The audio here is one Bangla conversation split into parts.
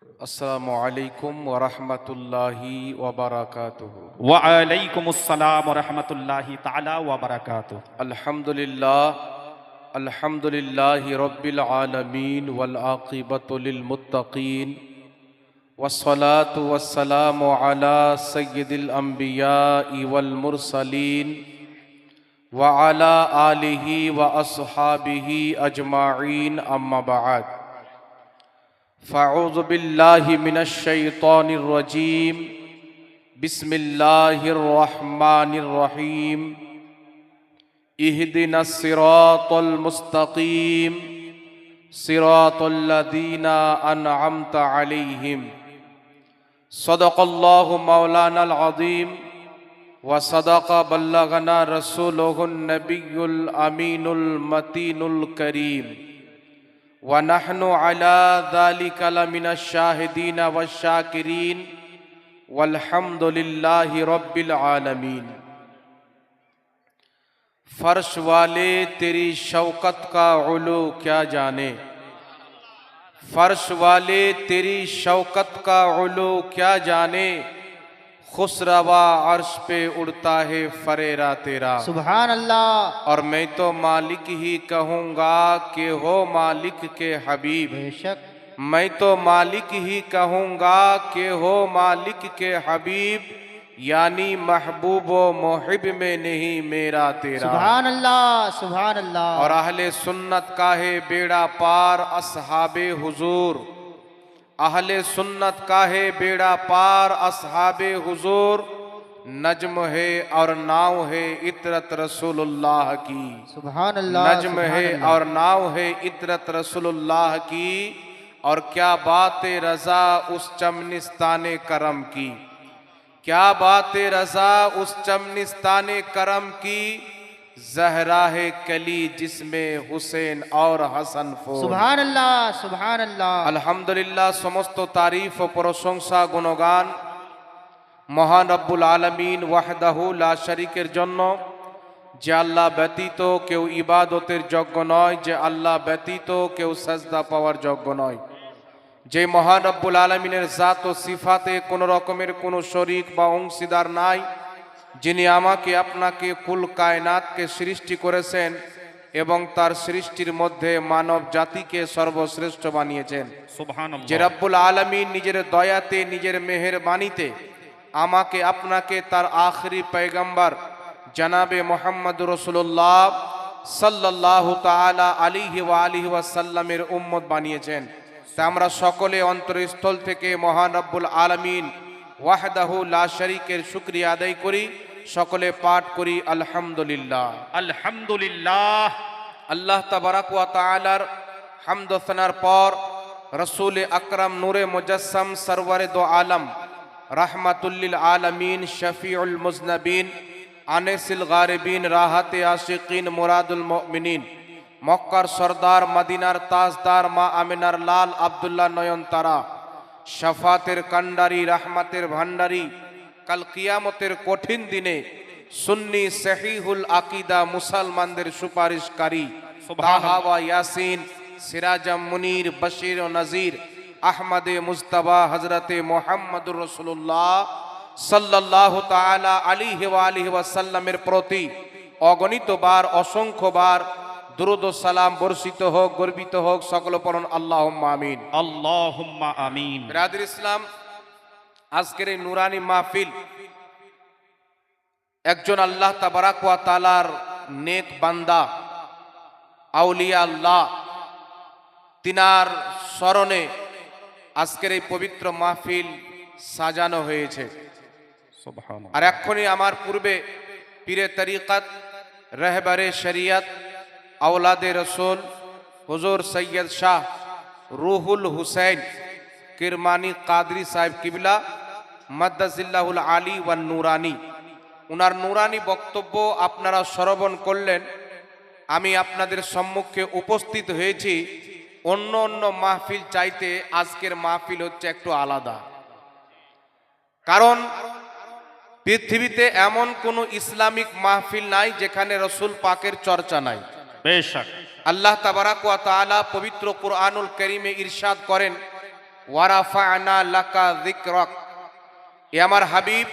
আসসালামু আলাইকুম ওয়া রাহমাতুল্লাহি ওয়া বারাকাতুহু। ওয়া আলাইকুমুস সালাম ওয়া রাহমাতুল্লাহি তাআলা ওয়া বারাকাতুহু। আলহামদুলিল্লাহি রাব্বিল আলামিন ওয়াল আকিবাতু লিল মুত্তাকিন ওয়াসসালাতু ওয়াসসালামু আলা সাইয়্যিদিল আমবিয়াই ওয়াল মুরসালিন ওয়া আলা আলিহি ওয়া আসহাবিহি আজমাইন, আম্মা বা'দ। ফাউযু বিল্লাহি মিনাশ শাইতানির রাজীম। বিসমিল্লাহির রহমানির রহিম। ইহদিনাস সিরাতাল মুস্তাকিম সিরাতাল্লাযীনা আন'আমতা আলাইহিম। সাদাকাল্লাহু মাওলানাল আযীম ওয়া সাদাকা বাল্লাগানা রাসূলুহুন নবিয়্যুল আমিনুল মাতিনুল কারীম। ওয়া নাহনু আলা যালিকা লামিনাশ শাহিদিনা ওয়াশ শাকিরিন वल्हम्दुलिल्लाहि रब्बिल आलमीन। फर्श वाले तेरी शौकत का उलू क्या जाने, फर्श वाले तेरी शौकत का उलू क्या जाने, खुसरवा अर्श पे उड़ता है फरेरा तेरा। सुभान अल्लाह। और मैं तो मालिक ही कहूँगा कि हो मालिक के हबीब। बेशक मैं तो मालिक ही कहूँगा कि हो मालिक के हबीब, यानी महबूब व मोहिब में नहीं मेरा तेरा। सुभान अल्लाह, सुभान अल्लाह। और अहले सुन्नत का है बेड़ा पार असहाबे हुजूर, अहले सुन्नत का है बेड़ा पार असहाबे हुजूर। नज्म है और नाव है इतरत रसूलुल्लाह की। सुभान अल्लाह। नज्म है और नाव है इतरत रसूलुल्लाह की। और क्या बात रज़ा उस चमनिस्ताने करम की, क्या बात रज़ा उस चमनिस्ताने करम की। ज़हरा है कली जिसमें हुसैन और हसन फूल। सुभान अल्लाह, सुभान अल्लाह। আলহামদুলিল্লাহ, সমস্ত তারিফ ও প্রশংসা গুণগান মহান রব্বুল আলামিন ওয়াহদাহু লা শরীকের জন্য, যে আল্লাহ ব্যতীত কেউ ইবাদতের যোগ্য নয়, যে আল্লাহ ব্যতীত কেউ সাজদা পাওয়ার যোগ্য নয়, যে মহান রব্বুল আলামিনের জাত ও সিফাতে কোনো রকমের কোনো শরীক বা অংশীদার নাই, যিনি আমাকে আপনাকে কুল কায়নাতকে সৃষ্টি করেছেন এবং তার সৃষ্টির মধ্যে মানব জাতিকে সর্বশ্রেষ্ঠ বানিয়েছেন। সুবহানাল্লাহ। যে রব্বুল আলামিন নিজের দয়াতে নিজের মেহেরবানিতে আমাকে আপনাকে তার আখরি পয়গম্বর জনাবে মুহাম্মদুর রাসূলুল্লাহ সাল্লাল্লাহু তাআলা আলাইহি ওয়া আলিহি ওয়াসাল্লামের উম্মত বানিয়েছেন। তা আমরা সকলে অন্তরস্থল থেকে মহান রব্বুল আলামিন ওয়াহদাহু লা শরীকের শুকরিয়া আদায় করি। সকলে পাঠ করি আলহামদুলিল্লাহ। আলহামদুলিল্লাহ। আল্লাহ তাবারাক ওয়া তাআলার হামদ ও সানার পর রসুল আকরাম নূরে মুজাসসাম সরওয়ারে দো আলম রাহমাতুল লিল আলামিন শফিউল মুজনবিন আনিসিল গারিবিন রাহাতে আশিকিন মুরাদুল মুমিনিন মক্কার সরদার মদিনার তাজদার মা আমিনার লাল আব্দুল্লাহ নয়নতারা শাফাতের কান্ডারি রহমতের ভান্ডারি কাল কিয়ামতের কঠিন দিনে সুন্নি সহিহুল আকীদা মুসলমানদের সুপারিশকারী তাহা ওয়া ইয়াসিন সিরাজাম মুনির বশীর ও নজির আহমদে মুজতবা হযরতে মুহাম্মদুর রাসূলুল্লাহ সাল্লাল্লাহু তাআলা আলাইহি ওয়া আলিহি ওয়াসাল্লামের প্রতি অগণিত বার অসংখ্য বার দুরূদ ও সালাম বর্ষিত হোক, গর্বিত হোক। সকল পড়ুন আল্লাহুম্মা আমিন। আল্লাহুম্মা আমিন। বিরাদর ইসলাম, আজকের এই নুরানি মাহফিল একজন আল্লাহ তাবারাক ওয়া তাআলার নেক বান্দা আউলিয়া আল্লাহ, তিনার স্মরণে আজকের এই পবিত্র মাহফিল সাজানো হয়েছে। সুবহানাল্লাহ। আর এক্ষুনি আমার পূর্বে পীরে তরিকত রহবরে শরিয়ত আওলাদে রসুল হুজুর সৈয়দ শাহ রুহুল হুসैन কিরমানি কাদরি সাহেব কিবলা মাদ্দাজিল্লাহুল আলী ওয়ান নুরানি, উনার নুরানি বক্তব্য আপনারা শ্রবণ করলেন। আমি আপনাদের সম্মুখে উপস্থিত হয়েছি অন্য অন্য মাহফিল চাইতে আজকের মাহফিল হচ্ছে একটু আলাদা। কারণ পৃথিবীতে এমন কোনো ইসলামিক মাহফিল নাই যেখানে রসুল পাকের চর্চা নাই। বেশক। আল্লাহ তাবারাক ওয়া তাআলা পবিত্র কুরআনুল কারীমে ইরশাদ করেন, ওয়ারাফা'না লাকা যিকরাক। এ আমার হাবিব,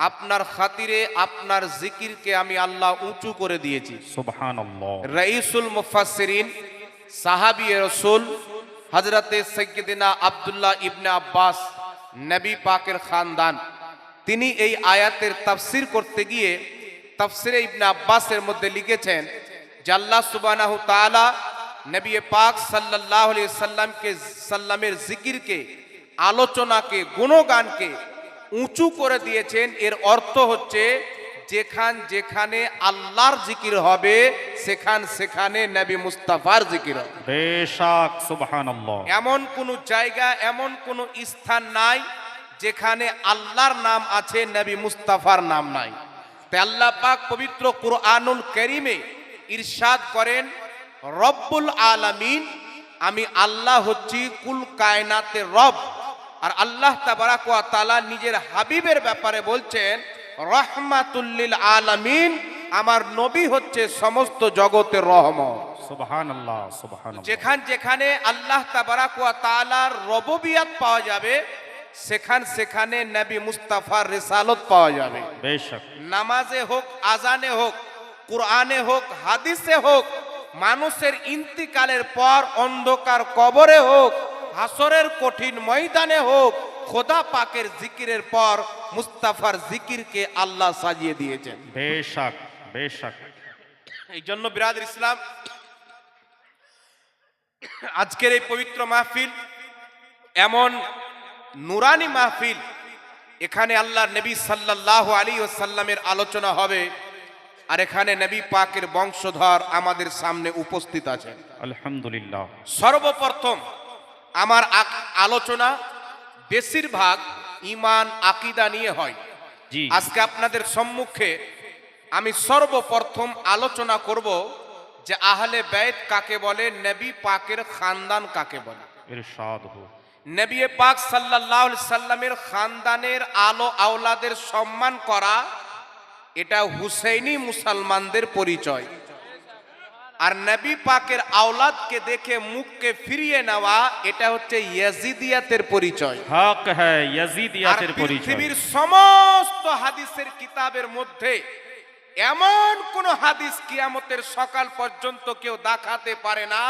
আপনার খাতিরে আপনার জিকিরকে আমি আল্লাহ উঁচু করে দিয়েছি। সুবহানাল্লাহ। রাইসুল মুফাসসিরিন সাহাবী রাসূল হযরতে সাইয়্যিদিনা আব্দুল্লাহ ইবনে আব্বাস নবী পাকের খানদান, তিনি এই আয়াতের তাফসীর করতে গিয়ে তাফসীরে ইবনে আব্বাসের মধ্যে লিখেছেন যে আল্লাহ সুবহানাহু তাআলা নবী পাক সাল্লাল্লাহু আলাইহি সাল্লামের জিকিরকে, আলোচনাকে, গুণগানকে উঁচু করে দিয়েছেন। এর অর্থ হচ্ছে যেখানে আল্লাহর জিকির হবে সেখানে নবী মুস্তাফার জিকির হবে। বেশক সুবহানাল্লাহ। এমন কোন জায়গা, এমন কোন স্থান নাই যেখানে আল্লাহর নাম আছে নবী মুস্তাফার নাম নাই। তাই আল্লাহ পাক পবিত্র কুরআনুল কারীমে ইরশাদ করেন, রব্বুল আলামিন, আমি আল্লাহ হচ্ছি কুল কায়নাতের রব। আর আল্লাহ তাবারাক ওয়া তাআলা নিজের হাবিবের ব্যাপারে বলছেন, রহমাতুল লিল আলামিন, আমার নবী হচ্ছে সমস্ত জগতের রহমত। সুবহানাল্লাহ সুবহানাল্লাহ। যেখানে আল্লাহ তাবারাক ওয়া তাআলার রবুবিয়াত পাওয়া যাবে সেখানে নবী মুস্তাফার রিসালত পাওয়া যাবে। বেশক। নামাজে হোক, আজানে হোক, কুরআনে হোক, হাদিসে হোক, মানুষের ইন্তিকালের পর অন্ধকার কবরে হোক, হাসরের কঠিন ময়দানে হোক, খোদা পাকের জিকিরের পর মুস্তাফার জিকিরকে আল্লাহ সাজিয়ে দিয়েছেন। বেশক বেশক। এই জন্য বিরাদর ইসলাম, আজকের এই পবিত্র মাহফিল এমন নুরানি মাহফিল, এখানে আল্লাহর নবী সাল্লাল্লাহু আলাইহি ওয়াসাল্লামের আলোচনা হবে, আর এখানে নবী পাকের বংশধর আমাদের সামনে উপস্থিত আছেন। আলহামদুলিল্লাহ। সর্বপ্রথম আমার আলোচনা বেশিরভাগ ঈমান আকীদা নিয়ে হয়। জি। আজকে আপনাদের সম্মুখে আমি সর্বপ্রথম আলোচনা করব যে আহলে বাইত কাকে বলে, নবী পাকের খানদান কাকে বলে। ইরশাদ হো। নবী পাক সাল্লাল্লাহু আলাইহি সাল্লামের খানদানের আলো আওলাদের সম্মান করা, এটা হুসাইনি মুসলমানদের পরিচয়। আর নবী পাকের আওলাদকে দেখে মুখকে ফিরিয়ে নেওয়া, এটা হচ্ছে ইয়াজিদিয়াতের পরিচয়। হক হ্যায় ইয়াজিদিয়াতের পরিচয়। পৃথিবীর সমস্ত হাদিসের কিতাবের মধ্যে এমন কোন হাদিস কিয়ামতের সকাল পর্যন্ত কেউ দেখাতে পারে না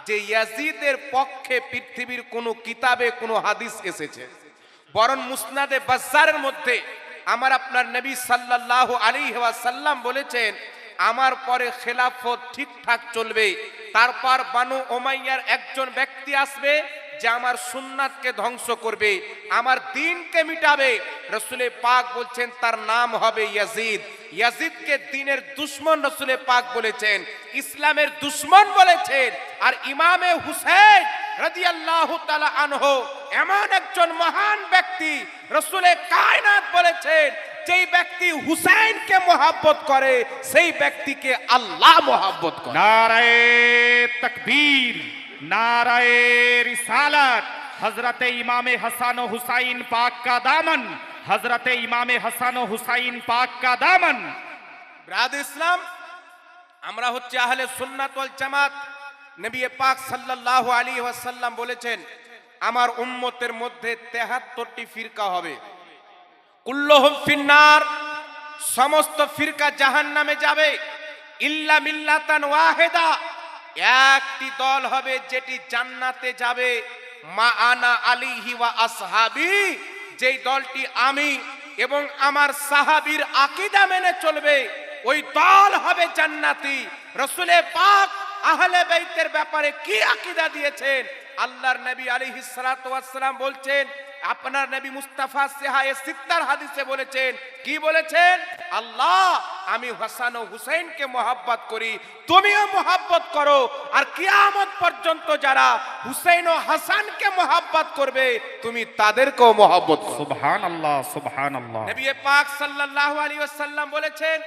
যে ইয়াজিদের পক্ষে পৃথিবীর কোন কিতাবে কোন হাদিস এসেছে। বরং মুসনাদে বাজ্জারের মধ্যে আমার আপনার নবী সাল্লাল্লাহু আলাইহি ওয়াসাল্লাম বলেছেন, আমার পরে খেলাফত ঠিকঠাক চলবে, তারপর বানু উমাইয়ার একজন ব্যক্তি আসবে যে আমার সুন্নাতকে ধ্বংস করবে, আমার দ্বীনকে মিটাবে। রাসূলে পাক বলছেন তার নাম হবে ইয়াজিদ। ইয়াজিদকে দ্বীনের দুশমন রাসূলে পাক বলেছেন, ইসলামের দুশমন বলেছেন। আর ইমামে হুসাইন রাদিয়াল্লাহু তাআলা আনহু এমন একজন মহান ব্যক্তি, রাসূলে কায়নাত বলেছেন, যেই ব্যক্তি হুসাইনকে মহব্বত করে সেই ব্যক্তিকে আল্লাহ মহব্বত করে। নারায়ে তাকবীর, নারায়ে রিসালাত। হযরতে ইমামে হাসান ও হুসাইন পাক কা দামন, হযরতে ইমামে হাসান ও হুসাইন পাক কা দামন। ব্রাদার ইসলাম, আমরা হচ্ছে আহলে সুন্নাত ওয়াল জামাত। নবী পাক সাল্লাল্লাহু আলাইহি ওয়াসাল্লাম বলেছেন, আমার উম্মতের মধ্যে 73টি ফিরকা হবে, কুল্লুহুম ফিন্নার, সমস্ত ফিরকা জাহান্নামে যাবে, ইল্লা মিল্লাতান ওয়াহিদা, একটি দল হবে যেটি জান্নাতে যাবে, মা আনা আলাইহি ওয়া আসহাবি, যেই দলটি আমি এবং আমার সাহাবীর আকীদা মেনে চলবে, ওই দল হবে জান্নাতি। রাসূলে পাক আহলে বাইতের ব্যাপারে কি আকীদা দিয়েছেন? আল্লাহর নবী আলাইহিস সালাতু ওয়াস সালাম বলছেন, আপনার নবী মুস্তাফা সিহায়ে সিত্তার হাদিসে বলেছেন, কি বলেছেন? আল্লাহ, আমি হাসান ও হুসাইনকে মহব্বত করি, তুমিও মহব্বত করো। আর কিয়ামত পর্যন্ত যারা হুসাইন ও হাসানকে মহব্বত করবে, তুমি তাদেরকেও মহব্বত করো। সুবহানাল্লাহ সুবহানাল্লাহ। নবী পাক সাল্লাল্লাহু আলাইহি ওয়াসাল্লাম বলেছেন,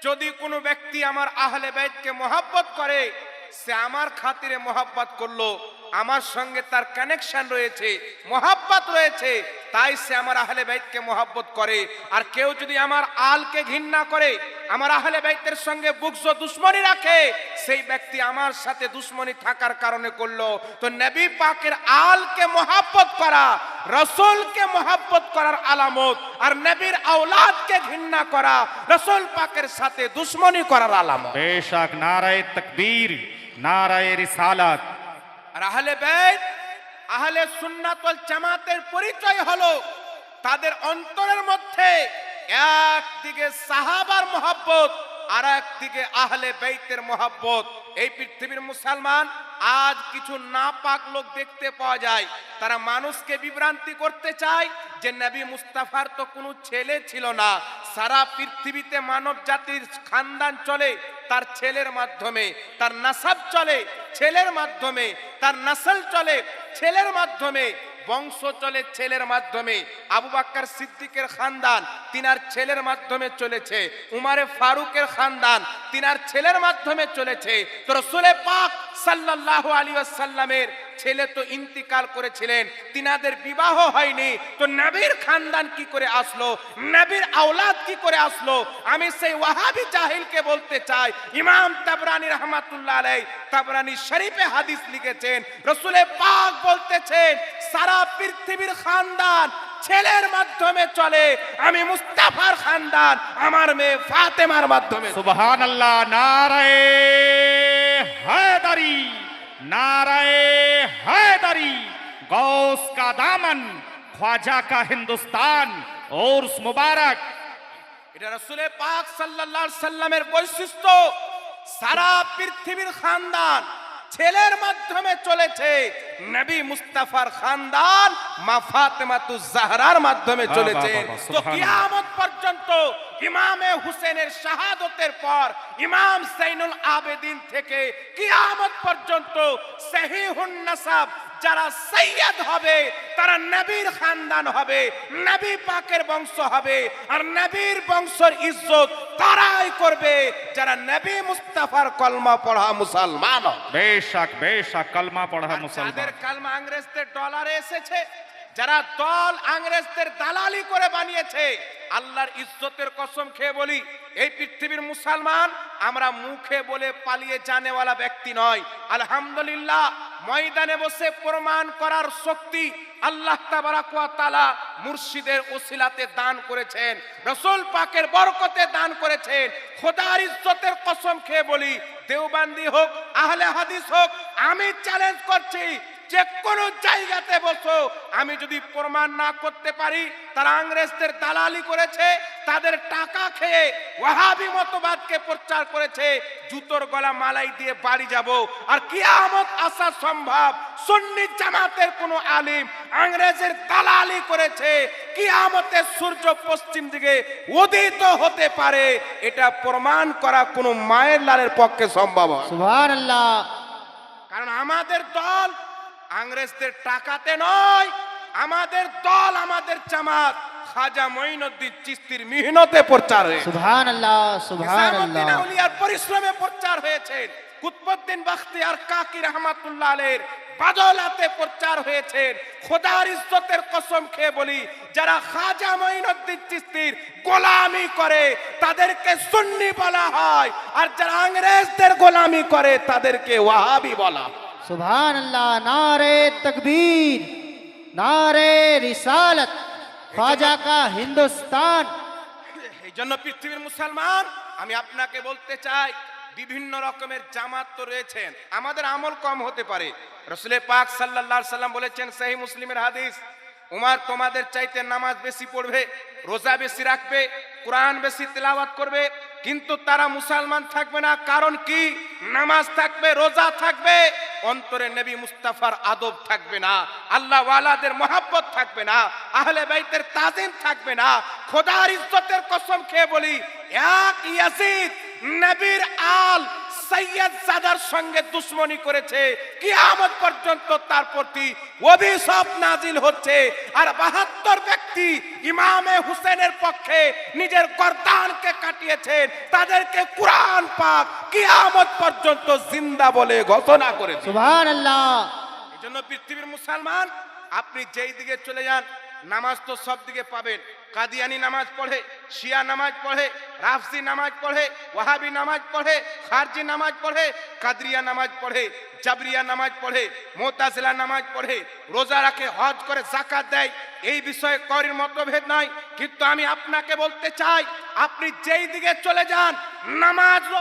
যদি কোনো ব্যক্তি আমার আহলে বাইতকে মহব্বত করে, সে আমার খাতিরে মহব্বত করলো, আমার সঙ্গে তার কানেকশন রয়েছে, মোহাব্বত রয়েছে, তাই সে আমার আহলে বাইতকে মোহাব্বত করে। আর কেউ যদি আমার আলকে ঘৃণা করে, আমার আহলে বাইতের সঙ্গে বুগজ দুশ্মনী রাখে, সেই ব্যক্তি আমার সাথে দুশ্মনী থাকার কারণে করলো। তো নবী পাকের আলকে মোহাব্বত করা রাসূলকে মোহাব্বত করার আলামত, আর নবীর আওলাদকে ঘৃণা করা রাসূল পাকের সাথে দুশ্মনী করার আলামত। বেশক নারায়ে তাকবীর, নারায়ে রিসালাত। আর আহলে বাইত, আহলে সুন্নাত ওয়াল জামাতের পরিচয় হলো তাদের অন্তরের মধ্যে একদিকে সাহাবার মহব্বত আর একদিকে আহলে বাইতের মহব্বত। এই পৃথিবীর মুসলমান আজ কিছু নাপাক লোক দেখতে পাওয়া যায়, তারা মানুষকে বিভ্রান্তি করতে চায় যে নবী মুস্তাফার তো কোনো ছেলে ছিল না, সারা পৃথিবীতে মানব জাতির খানদান চলে তার ছেলের মাধ্যমে, তার নাসাব চলে ছেলের মাধ্যমে, তার নাসল চলে ছেলের মাধ্যমে, বংশ চলে ছেলের মাধ্যমে। আবু বকর সিদ্দিকের খানদান তিনার ছেলের মাধ্যমে চলেছে, উমারে ফারুকের খানদান তিনার ছেলের মাধ্যমে চলেছে। তো রাসূল পাক সাল্লাল্লাহু আলাইহি ওয়াসাল্লামের ছেলে তো ইন্তিকাল করেছিলেন, তিনাদের বিবাহ হয়নি, তো নবীর খানদান কি করে আসলো, নবীর আওলাদ কি করে আসলো? আমি সেই ওয়াহাবি জাহিলকে বলতে চাই, ইমাম তাবরানী রাহমাতুল্লাহ আলাইহি তাবরানী শরীফে হাদিস লিখেছেন, রাসূল পাক বলতেছেন সারা পৃথিবীর খানদান ছেলের মাধ্যমে চলে, আমি মুস্তাফার খানদান আমার মেয়ে ফাতেমার মাধ্যমে। সুবহানাল্লাহ, নারায়ে हैदरी, नाराए हैदरी, गौस का दामन, ख्वाजा का हिंदुस्तान और मुबारक। এটা রাসূল পাক সাল্লাল্লাহু আলাইহি সাল্লামের বৈশিষ্ট্য, সারা পৃথিবীর খানদান ছেলের মাধ্যমে চলেছে, নবী মুস্তাফার খানদান মা ফাতেমাতুজ জাহরার মাধ্যমে চলেছে। তো কিয়ামত পর্যন্ত ইমামে হুসেনের শাহাদতের পর ইমাম জাইনুল আবেদিন থেকে কিয়ামত পর্যন্ত সহিহুন নাসাব যারা সৈয়দ হবে তারা নবীর খানদান হবে, নবী পাকের বংশ হবে, আর নবীর বংশের ইজ্জত তারাই করবে যারা নবী মুস্তাফার কলমা পড়া মুসলমান। বেশক বেশক কলমা পড়া মুসলমান। যাদের কলমা ইংরেজদের ডলারে এসেছে, যারা দল ইংরেজদের দালালি করে বানিয়েছে, আল্লাহর ইজ্জতের কসম খেয়ে বলি এই পৃথিবীর মুসলমান আমরা মুখে বলে পালিয়ে জানেওয়ালা ব্যক্তি নয়। আলহামদুলিল্লাহ, ময়দানে বসে প্রমাণ করার শক্তি আল্লাহ তাবারাক ওয়া তাআলা মুর্শিদের ওসিলাতে দান করেছেন, রাসূল পাকের বরকতে দান করেছেন। খোদার ইজ্জতের কসম খেয়ে বলি, দেওবন্দি হোক আহলে হাদিস হোক, আমি চ্যালেঞ্জ করছি যে কোনো জায়গাতে বসো, আমি যদি প্রমাণ না করতে পারি তারা ইংরেজদের দালালি করেছে, তাদের টাকা খেয়ে ওয়াহাবি মতবাদকে প্রচার করেছে, জুতোর গলা মালাই দিয়ে বাড়ি যাব। আর কিয়ামত আসা সম্ভব, সুন্নি জামাতের কোন আলিম ইংরেজের দালালি করেছে, কিয়ামতের সূর্য পশ্চিম দিকে উদিত হতে পারে, এটা প্রমাণ করা কোন মায়ের লালের পক্ষে সম্ভব হয়। সুবহানাল্লাহ। কারণ আমাদের দল ইংরেজদের টাকাতে নয়, আমাদের দল আমাদের জামাত খাজা মঈনুদ্দিন চিশতির মিহনতে প্রচার হয়েছে, সুবহানাল্লাহ, সুবহানাল্লাহ। নিজামউদ্দিন আউলিয়ার পরিশ্রমে প্রচার হয়েছে, কুতুবউদ্দিন বখতিয়ার কাকি রহমাতুল্লাহ আলাইহির বাদলাতে প্রচার হয়েছে। খোদার ইজ্জতের কসম খেয়ে বলি, যারা খাজা মঈনুদ্দিন চিশতির গোলামি করে তাদেরকে সুন্নি বলা হয়, আর যারা ইংরেজদের গোলামি করে তাদেরকে ওয়াহাবি বলা হয়। সুবহানাল্লাহ, নারে তকবীর, নারে রিসালাত, খ্বাজা কা হিন্দুস্তান। এই জন্য পৃথিবীর মুসলমান আমি আপনাকে বলতে চাই, বিভিন্ন রকমের জামাত তো রয়েছেন, আমাদের আমল কম হতে পারে। রাসূল পাক সাল্লাল্লাহু আলাইহি সাল্লাম বলেছেন, সহিহ মুসলিমের হাদিস, উমর তোমাদের চাইতে নামাজ বেশি পড়বে, রোজা বেশি রাখবে, কোরআন বেশি তেলাওয়াত করবে, কিন্তু তারা মুসলমান থাকবে না। কারণ কি? নামাজ থাকবে, রোজা থাকবে, অন্তরে নবী মুস্তাফার আদব থাকবে না, আল্লাহ ওয়ালাদের মহব্বত থাকবে না, আহলে বাইতের তাজিম থাকবে না। খোদার ইজ্জতের কসম খেয়ে বলি, এক ইয়াজিদ নবীর আল সৈয়দ সাদার সঙ্গে দুশ্মনী করেছে, কিয়ামত পর্যন্ত তার প্রতি অভিশাপ নাজিল হচ্ছে। আর 72 ব্যক্তি ইমামে হুসেনের পক্ষে নিজের গর্দানকে কাটিয়েছেন, তাদেরকে কুরআন পাক কিয়ামত পর্যন্ত জিন্দা বলে ঘোষণা করেছে। সুবহানাল্লাহ। জন্য পৃথিবীর মুসলমান আপনি যেই দিকে চলে যান নামাজ তো সব দিকে পাবেন। কাদিয়ানি নামাজ পড়ে, শিয়া নামাজ পড়ে, রাফজি নামাজ পড়ে, ওয়াহাবি নামাজ পড়ে, খারজি নামাজ পড়ে, কাদরিয়া নামাজ পড়ে, জাবরিয়া নামাজ পড়ে, মুতাজিলা নামাজ পড়ে, রোজা রাখে, হজ করে, যাকাত দেয়। এই বিষয়ে কারোর মতভেদ নাই, কিন্তু আমি আপনাকে বলতে চাই আপনি যেই দিকে চলে যান নামাজ